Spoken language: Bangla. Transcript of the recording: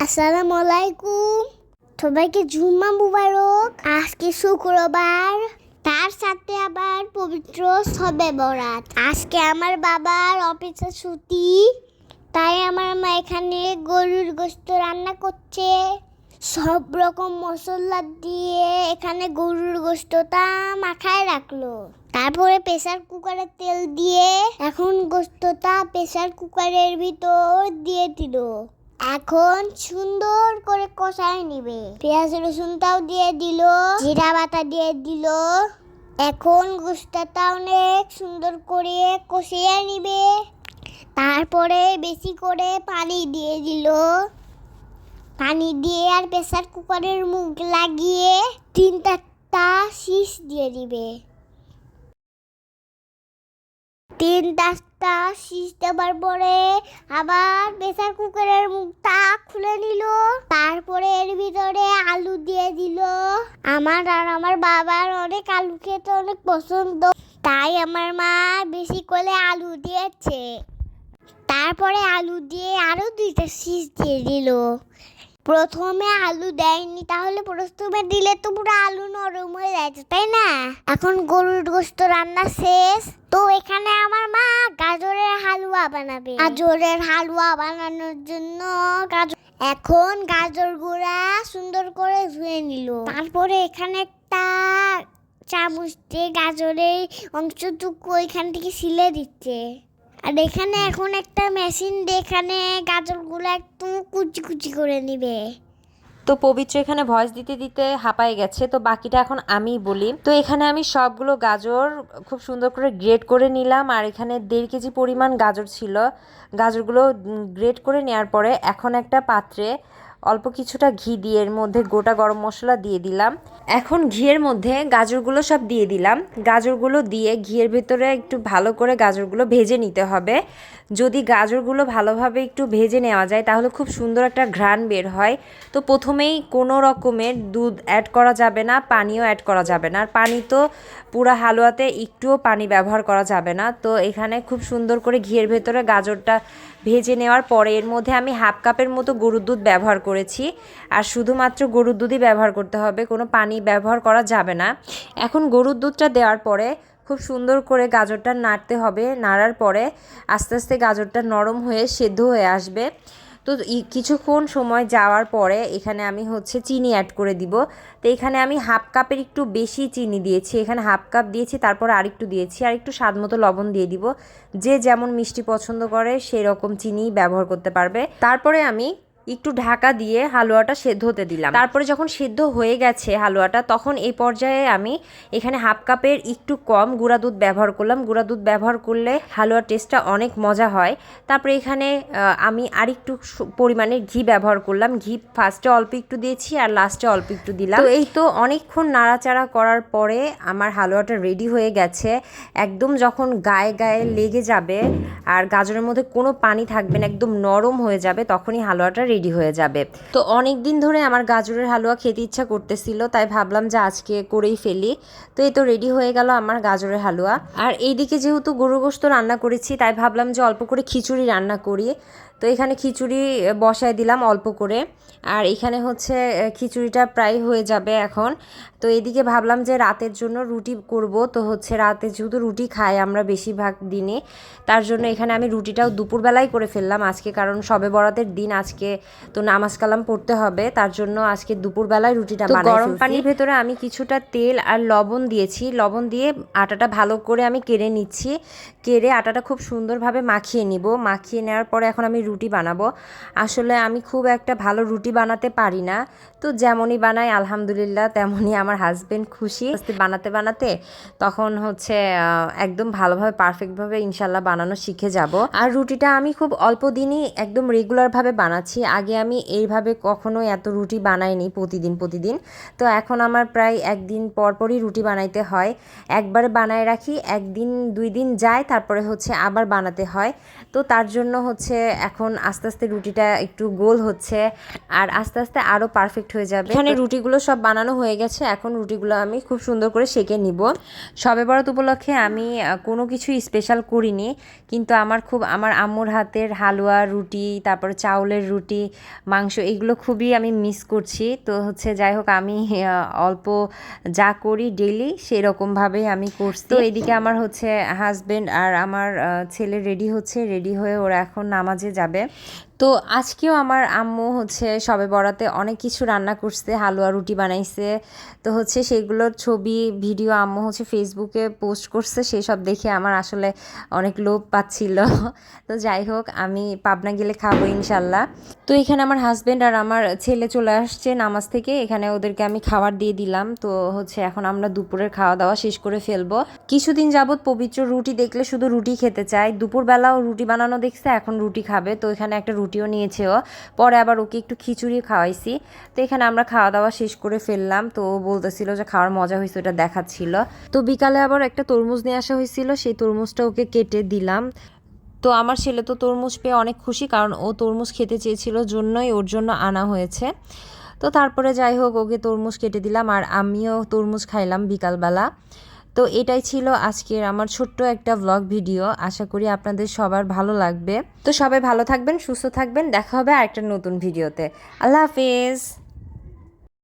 আসসালামু আলাইকুম। সবাইকে জুম্মা মুবারক। আজকে শুক্রবার, তার সাথে আবার পবিত্র শবে বরাত। আজকে আমার বাবার অফিসে ছুটি, তাই আমার মা এখানে গরুর গোশত রান্না করছে। সব রকম মশলা দিয়ে এখানে গরুর গোশতটা মাখায় রাখলো। তারপরে প্রেসার কুকারে তেল দিয়ে এখন গোশতটা প্রেসার কুকারের ভিতর দিয়ে দিল। এখন সুন্দর করে কষায় নিবে। পেঁয়াজ রসুনটাও দিয়ে দিল, জিরা বাটা দিয়ে দিল। এখন গোশতটা অনেক সুন্দর করে কষিয়ে নিবে। তারপরে বেশি করে পানি দিয়ে দিল। পানি দিয়ে আর প্রেসার কুকারের মুখ লাগিয়ে 3-4টা শীষ দিয়ে দিবে। 3-4টা শীষ দেওয়ার পরে আবার প্রেসার কুকারের মুখটা খুলে নিল। তারপরে এর ভিতরে আলু দিয়ে দিল। আমার আর আমার বাবার অনেক আলু খেতে অনেক পছন্দ, তাই আমার মা বেশি করে আলু দিয়েছে। তারপরে আলু দিয়ে আরো 2টা শীষ দিয়ে দিল। প্রথমে আলু দেয়নি, তাহলে প্রথমে দিলে তো পুরো আলু নরম হয়ে যাচ্ছে, তাই না? এখন গরুর গোশত রান্না শেষ, তো এখানে আমার মা গাজরের হালুয়া বানাবে। গাজরের হালুয়া বানানোর জন্য এখন গাজর গুঁড়া সুন্দর করে ধুয়ে নিল। তারপরে এখানে একটা চামচ দিয়ে গাজরের অংশটুকু এখান থেকে ছিলে দিচ্ছে। আর এখানে এখন একটা মেশিন দিয়ে এখানে গাজরগুলো একদম কুচি কুচি করে নিবে। তো পবিত্র এখানে ভয়েস দিতে দিতে হাঁপায় গেছে, তো বাকিটা এখন আমিই বলি। তো এখানে আমি সবগুলো গাজর খুব সুন্দর করে গ্রেট করে নিলাম, আর এখানে 1.5 কেজি পরিমাণ গাজর ছিল। গাজরগুলো গ্রেট করে নেওয়ার পরে এখন একটা পাত্রে অল্প কিছুটা ঘি দিয়ে এর মধ্যে গোটা গরম মশলা দিয়ে দিলাম। এখন ঘিয়ের মধ্যে গাজরগুলো সব দিয়ে দিলাম। গাজরগুলো দিয়ে ঘিয়ের ভেতরে একটু ভালো করে গাজরগুলো ভেজে নিতে হবে। যদি গাজরগুলো ভালোভাবে একটু ভেজে নেওয়া যায় তাহলে খুব সুন্দর একটা ঘ্রাণ বের হয়। তো প্রথমেই কোনো রকমের দুধ অ্যাড করা যাবে না, পানিও অ্যাড করা যাবে না। আর পানি তো পুরো হালুয়াতে একটুও পানি ব্যবহার করা যাবে না। তো এখানে খুব সুন্দর করে ঘিয়ের ভেতরে গাজরটা ভেজে নেওয়ার পরে এর মধ্যে আমি 1/2 কাপের মতো গরুর দুধ ব্যবহার করেছি। আর শুধুমাত্র গরুর দুধই ব্যবহার করতে হবে, কোনো পানি ব্যবহার করা যাবে না। এখন গরুর দুধটা দেওয়ার পরে খুব সুন্দর করে গাজরটা নাড়তে হবে। নাড়ার পরে আস্তে আস্তে গাজরটা নরম হয়ে সেদ্ধ হয়ে আসবে। তো কিছুক্ষণ সময় যাওয়ার পরে এখানে আমি চিনি অ্যাড করে দিব। তো এখানে আমি 1/2 কাপের একটু বেশি চিনি দিয়েছি, এখানে 1/2 কাপ দিয়েছি, তারপর আরেকটু দিয়েছি, আর একটু স্বাদ মতো লবণ দিয়ে দিব। যে যেমন মিষ্টি পছন্দ করে সেই রকম চিনি ব্যবহার করতে পারবে। তারপরে আমি একটু ঢাকা দিয়ে হালুয়াটা সেদ্ধ হতে দিলাম। তারপরে যখন সেদ্ধ হয়ে গেছে হালুয়াটা, তখন এই পর্যায়ে আমি এখানে 1/2 কাপের একটু কম গুঁড়া দুধ ব্যবহার করলাম। গুঁড়া দুধ ব্যবহার করলে হালুয়ার টেস্টটা অনেক মজা হয়। তারপরে এখানে আমি আরেকটু পরিমাণে ঘি ব্যবহার করলাম। ঘি ফার্স্টে অল্প একটু দিয়েছি আর লাস্টে অল্প একটু দিলাম। তো এই তো অনেকক্ষণ নাড়াচাড়া করার পরে আমার হালুয়াটা রেডি হয়ে গেছে। একদম যখন গায়ে গায়ে লেগে যাবে আর গাজরের মধ্যে কোনো পানি থাকবে না, একদম নরম হয়ে যাবে, তখনই হালুয়াটা রেডি হয়ে যাবে। তো অনেক দিন ধরে আমার গাজরের হালুয়া খেতে ইচ্ছা করতেছিল, তাই ভাবলাম যে আজকে করেই ফেলি। তো এই তো রেডি হয়ে গেল আমার গাজরের হালুয়া। আর এইদিকে যেহেতু গরুর গোশত রান্না করেছি, তাই ভাবলাম যে অল্প করে খিচুড়ি রান্না করি। তো এখানে খিচুড়ি বসায় দিলাম অল্প করে। আর এখানে খিচুড়িটা প্রায় হয়ে যাবে এখন। তো এদিকে ভাবলাম যে রাতের জন্য রুটি করব। তো রাতে যেহেতু রুটি খাই আমরা বেশিরভাগ দিনে, তার জন্য এখানে আমি রুটিটাও দুপুরবেলায় করে ফেললাম আজকে, কারণ শবে বরাতের দিন আজকে, তো নামাজ কালাম পড়তে হবে, তার জন্য আজকে দুপুরবেলায় রুটিটা বানাই। গরম পানির ভেতরে আমি কিছুটা তেল আর লবণ দিয়েছি। লবণ দিয়ে আটাটা ভালো করে আমি কেড়ে নিচ্ছি। কেড়ে আটাটা খুব সুন্দরভাবে মাখিয়ে নিব। মাখিয়ে নেওয়ার পরে এখন আমি রুটি বানাবো। আসলে আমি খুব একটা ভালো রুটি বানাতে পারি না, তো যেমনই বানাই আলহামদুলিল্লাহ তেমনই আমার হাজবেন্ড খুশি। বানাতে বানাতে তখন একদম ভালোভাবে পারফেক্টভাবে ইনশাল্লাহ বানানো শিখে যাব। আর রুটিটা আমি খুব অল্প দিনই একদম রেগুলারভাবে বানাচ্ছি। আগে আমি এইভাবে কখনো এত রুটি বানাইনি প্রতিদিন। তো এখন আমার প্রায় একদিন পরপরই রুটি বানাইতে হয়। একবারে বানায় রাখি, 1 দিন 2 দিন যায়, তারপরে আবার বানাতে হয়। তো তার জন্য এখন এখন আস্তে আস্তে রুটিটা একটু গোল হচ্ছে আর আস্তে আস্তে আরও পারফেক্ট হয়ে যাবে। এখানে রুটিগুলো সব বানানো হয়ে গেছে, এখন রুটিগুলো আমি খুব সুন্দর করে সেঁকে নিব। শবে বরাত উপলক্ষে আমি কোনো কিছু স্পেশাল করিনি, কিন্তু আমার আম্মুর হাতের হালুয়া, রুটি, তারপর চাউলের রুটি, মাংস, এগুলো খুবই আমি মিস করছি। তো হচ্ছে যাই হোক, আমি অল্প যা করি ডেইলি সেরকমভাবেই আমি করছি। তো এদিকে আমার হচ্ছে হাজবেন্ড আর আমার ছেলে রেডি হয়ে ওরা এখন নামাজে যাবে। তো আজকেও আমার আম্মু হচ্ছে শবে বরাতে অনেক কিছু রান্না করছে, হালুয়া, রুটি বানাইছে। তো হচ্ছে সেগুলোর ছবি ভিডিও আম্মু হচ্ছে ফেসবুকে পোস্ট করছে, সেই সব দেখে আমার আসলে অনেক লোভ পাচ্ছিল। তো যাই হোক, আমি পাবনা গেলে খাবো ইনশাল্লাহ। তো এখানে আমার হাজবেন্ড আর আমার ছেলে চলে আসছে নামাজ থেকে, এখানে ওদেরকে আমি খাবার দিয়ে দিলাম। তো হচ্ছে এখন আমরা দুপুরের খাওয়া দাওয়া শেষ করে ফেলবো। কিছুদিন যাবত পবিত্র রুটি দেখলে শুধু রুটি খেতে চায়, দুপুরবেলাও রুটি বানানো দেখছে, এখন রুটি খাবে। তো এখানে একটা রুটিও নিয়েছে ও, পরে আবার ওকে একটু খিচুড়ি খাওয়াইছি। তো এখানে আমরা খাওয়া দাওয়া শেষ করে ফেললাম। তো ও বলতেছিল যে খাওয়ার মজা হয়েছে, ওটা দেখাচ্ছিল। তো বিকালে আবার একটা তরমুজ নিয়ে আসা হয়েছিল, সেই তরমুজটা ওকে কেটে দিলাম। তো আমার ছেলে তো তরমুজ পেয়ে অনেক খুশি, কারণ ও তরমুজ খেতে চেয়েছিল, জন্যই ওর জন্য আনা হয়েছে। তো তারপরে যাই হোক, ওকে তরমুজ কেটে দিলাম আর আমিও তরমুজ খাইলাম বিকালবেলা। তো এটাই ছিল আজকের আমার ছোট্ট একটা ব্লগ ভিডিও। আশা করি আপনাদের সবার ভালো লাগবে। তো সবাই ভালো থাকবেন, সুস্থ থাকবেন, দেখা হবে আরেকটা নতুন ভিডিওতে। আল্লাহ হাফেজ।